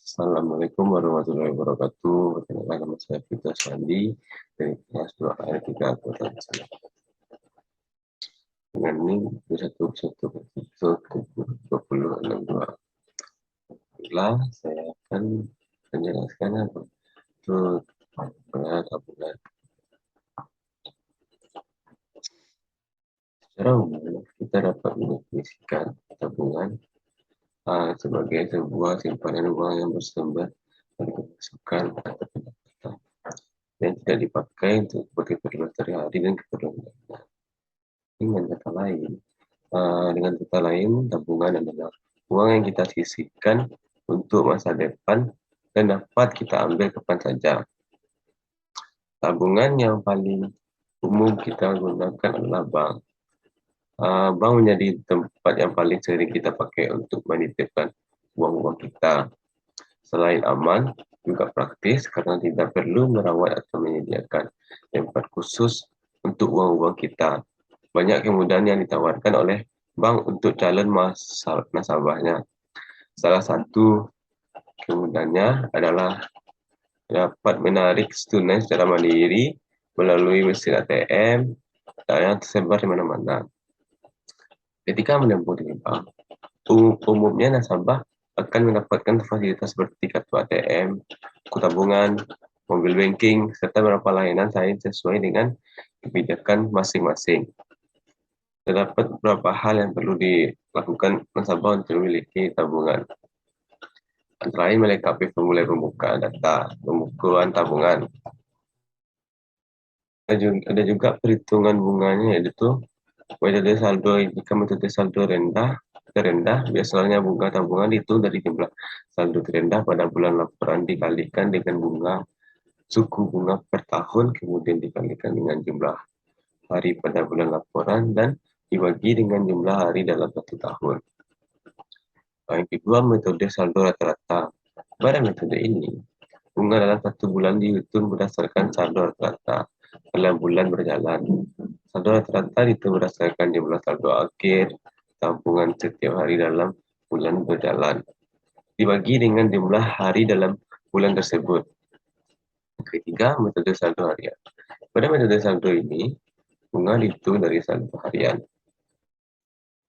Assalamualaikum warahmatullahi wabarakatuh. Perkenalkan, nama saya Fitra Sandi dari kelas 2 ayat 3 Kota Sana. Dengan NIM 21112062. Baiklah, saya akan menjelaskan apa itu tabungan. Secara umum, kita dapat mendefinisikan tabungan sebagai sebuah simpanan uang yang bersumber dari pemasukan atau pendapatan yang tidak dipakai untuk sebagai keperluan sehari-hari dan keperluan lainnya. Dengan kata lain, tabungan adalah uang yang kita sisihkan untuk masa depan dan dapat kita ambil kapan saja. Tabungan yang paling umum kita gunakan adalah bank. Bank menjadi tempat yang paling sering kita pakai untuk menitipkan uang-uang kita. Selain aman, juga praktis karena tidak perlu merawat atau menyediakan tempat khusus untuk uang-uang kita. Banyak kemudahan yang ditawarkan oleh bank untuk calon nasabahnya. Salah satu kemudahannya adalah dapat menarik tunai secara mandiri melalui mesin ATM yang tersebar di mana-mana. Ketika menempuh di bank, umumnya nasabah akan mendapatkan fasilitas seperti kartu ATM, buku tabungan, mobil banking, serta beberapa layanan lain sesuai dengan kebijakan masing-masing. Terdapat beberapa hal yang perlu dilakukan nasabah untuk memiliki tabungan. Antara lain melengkapi formulir pembukaan data, pembukuan tabungan. Ada juga perhitungan bunganya, yaitu metode saldo. Jika metode saldo terendah, biasanya bunga tabungan dihitung dari jumlah saldo terendah pada bulan laporan dikalikan dengan suku bunga per tahun, kemudian dikalikan dengan jumlah hari pada bulan laporan dan dibagi dengan jumlah hari dalam satu tahun. Yang kedua, metode saldo rata-rata. Pada metode ini, bunga dalam satu bulan dihitung berdasarkan saldo rata-rata dalam bulan berjalan. Saldo rata-rata dihitung berdasarkan jumlah saldo akhir tabungan setiap hari dalam bulan berjalan, dibagi dengan jumlah hari dalam bulan tersebut. Ketiga, metode saldo harian. Pada metode saldo ini, bunga dihitung dari saldo harian.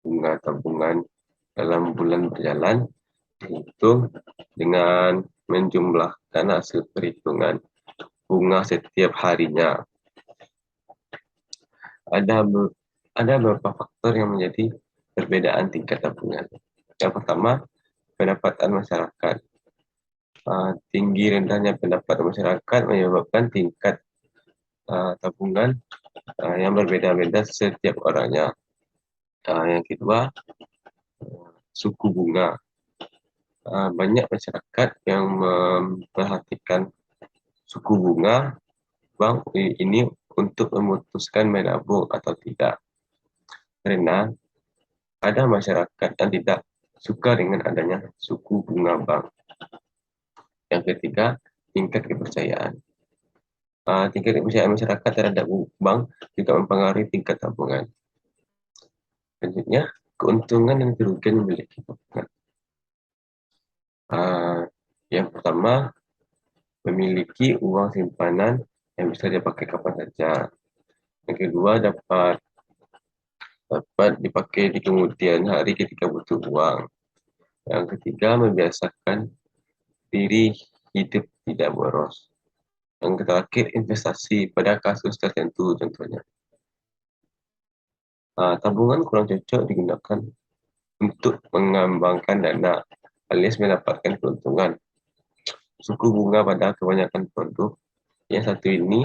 Bunga tabungan dalam bulan berjalan dihitung dengan menjumlahkan hasil perhitungan bunga setiap harinya. Ada beberapa faktor yang menjadi perbedaan tingkat tabungan. Yang pertama, pendapatan masyarakat. Tinggi rendahnya pendapatan masyarakat menyebabkan tingkat tabungan yang berbeda-beda setiap orangnya. Yang kedua, suku bunga. Banyak masyarakat yang memperhatikan suku bunga bank ini untuk memutuskan menabung atau tidak. Karena ada masyarakat yang tidak suka dengan adanya suku bunga bank. Yang ketiga, tingkat kepercayaan. Tingkat kepercayaan masyarakat terhadap bank juga mempengaruhi tingkat tabungan. Selanjutnya, keuntungan dan kerugian memiliki tabungan. Yang pertama, memiliki uang simpanan yang bisa dipakai kapan saja. Yang kedua, dapat dipakai di kemudian hari ketika butuh uang. Yang ketiga, membiasakan diri hidup tidak boros. Yang terakhir, investasi pada kasus tertentu contohnya. Tabungan kurang cocok digunakan untuk mengembangkan dana alias mendapatkan keuntungan. Suku bunga pada kebanyakan produk yang satu ini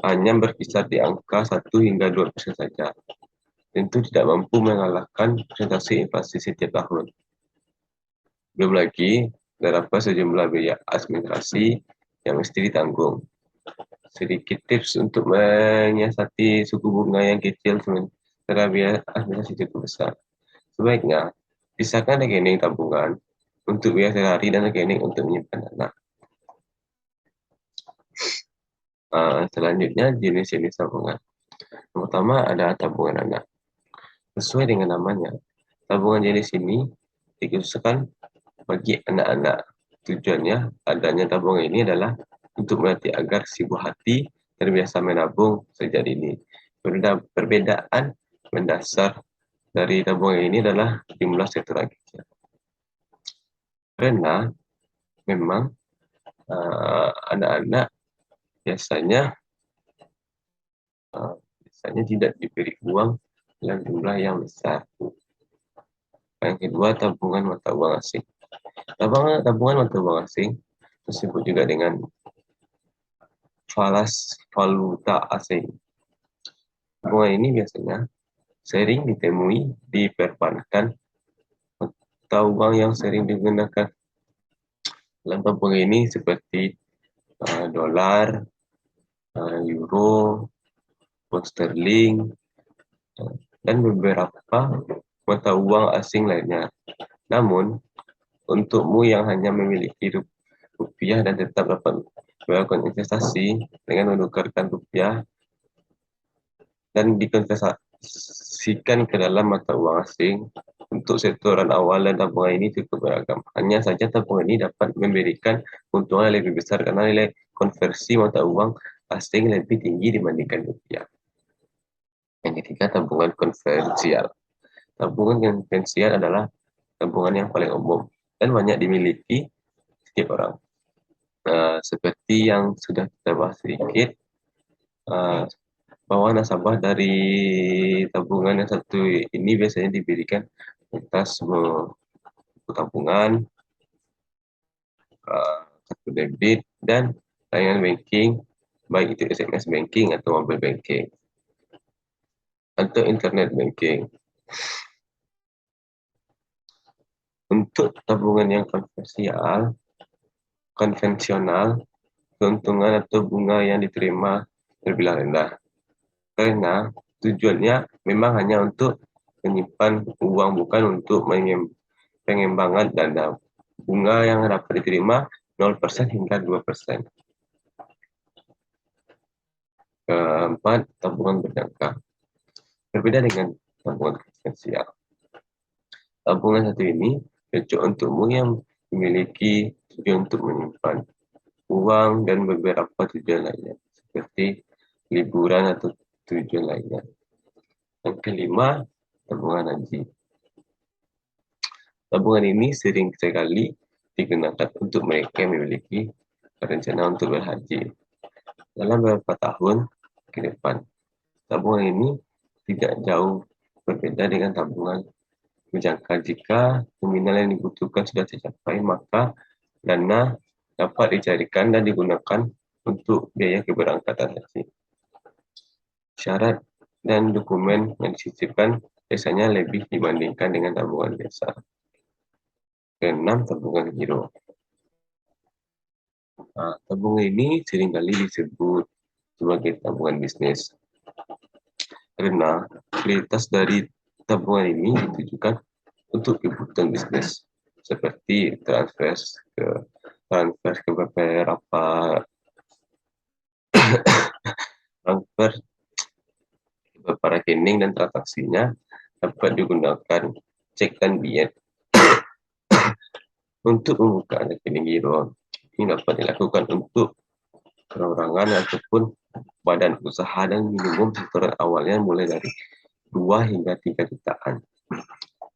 hanya berkisar di angka 1 hingga 2% saja. Tentu tidak mampu mengalahkan presentasi inflasi setiap tahun. Belum lagi terdapat sejumlah biaya administrasi yang mesti ditanggung. Sedikit tips untuk menyiasati suku bunga yang kecil sementara biaya administrasi cukup besar. Sebaiknya pisahkan rekening tabungan untuk biaya sehari dan rekening untuk menyimpan dana. Selanjutnya, jenis-jenis tabungan. Yang pertama ada tabungan anak. Sesuai dengan namanya, tabungan jenis ini dikhususkan bagi anak-anak. Tujuannya adanya tabungan ini adalah untuk melatih agar si buah hati terbiasa menabung sejak dini. Perbedaan mendasar dari tabungan ini adalah jumlah setoran kecil. Karena memang anak-anak biasanya tidak diberi uang dalam jumlah yang besar. Yang kedua, tabungan mata uang asing. Tabungan mata uang asing disebut juga dengan falas valuta asing. Tabungan ini biasanya sering ditemui di perbankan mata uang yang sering digunakan dalam tabungan ini seperti dolar, euro, pound sterling, dan beberapa mata uang asing lainnya. Namun, untukmu yang hanya memiliki rupiah dan tetap dapat melakukan investasi dengan menukarkan rupiah dan dikonversikan ke dalam mata uang asing, untuk setoran awal dan tabungan ini cukup beragam. Hanya saja tabungan ini dapat memberikan keuntungan lebih besar karena nilai konversi mata uang asing lebih tinggi dibandingkan rupiah. Yang ketiga, tabungan konvensial. Tabungan konvensial adalah tabungan yang paling umum dan banyak dimiliki setiap orang. Seperti yang sudah kita bahas sedikit, bahwa nasabah dari tabungan yang satu ini biasanya diberikan atas tabungan, kartu debit, dan layanan banking, baik itu SMS banking atau mobile banking atau internet banking. Untuk tabungan yang konvensional, keuntungan atau bunga yang diterima terbilang rendah. Karena tujuannya memang hanya untuk menyimpan uang, bukan untuk pengembangan dana. Bunga yang dapat diterima 0% hingga 2%. Keempat, tabungan berjangka. Berbeda dengan tabungan konvensional. Tabungan satu ini cocok untukmu yang memiliki tujuan untuk menyimpan uang dan beberapa tujuan lainnya, seperti liburan atau tujuan lainnya. Yang kelima, tabungan haji. Tabungan ini sering sekali digunakan untuk mereka yang memiliki rencana untuk berhaji dalam beberapa tahun ke depan. Tabungan ini tidak jauh berbeda dengan tabungan berjangka. Jika nominal yang dibutuhkan sudah tercapai, maka dana dapat dicarikan dan digunakan untuk biaya keberangkatan haji. Syarat dan dokumen yang disisipkan biasanya lebih dibandingkan dengan tabungan biasa. Keenam, tabungan giro. Tabungan ini seringkali disebut sebagai tabungan bisnis karena kualitas dari tabungan ini ditujukan untuk kebutuhan bisnis, seperti transfer ke beberapa transfer ke beberapa rekening, dan transaksinya dapat digunakan cek dan bilet. Untuk membuka rekening giro ini dapat dilakukan untuk perorangan ataupun badan usaha, dan minimum setoran awalnya mulai dari 2 hingga 3 jutaan.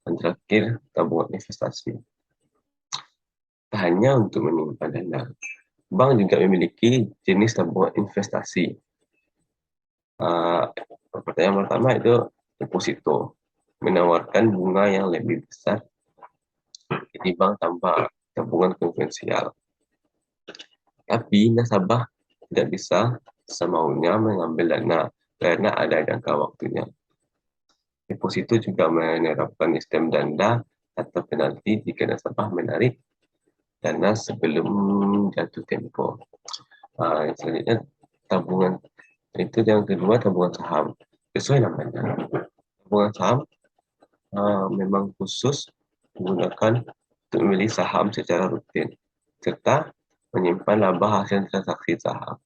Dan terakhir, tabungan investasi. Tak hanya untuk menyimpan dana, bank juga memiliki jenis tabungan investasi. Pertanyaan pertama itu deposito, menawarkan bunga yang lebih besar ketimbang tabungan konvensional. Tapi nasabah tidak bisa semaunya mengambil dana karena ada jangka waktunya. Deposito juga menerapkan sistem denda atau penalti jika nasabah menarik dana sebelum jatuh tempo. Selanjutnya, tabungan itu yang kedua, tabungan saham. Sesuai namanya, tabungan saham memang khusus digunakan untuk memilih saham secara rutin serta menyimpan laba hasil transaksi saham.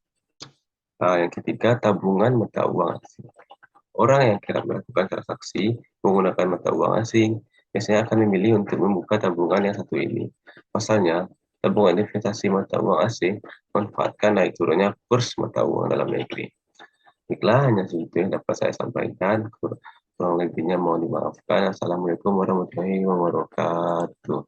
Yang ketiga, tabungan mata uang asing. Orang yang kerap melakukan transaksi menggunakan mata uang asing biasanya akan memilih untuk membuka tabungan yang satu ini. Pasalnya, tabungan investasi mata uang asing memanfaatkan naik turunnya kurs mata uang dalam negeri. Baiklah, hanya segitu yang dapat saya sampaikan. Kurang lebihnya mohon dimaafkan. Assalamualaikum warahmatullahi wabarakatuh.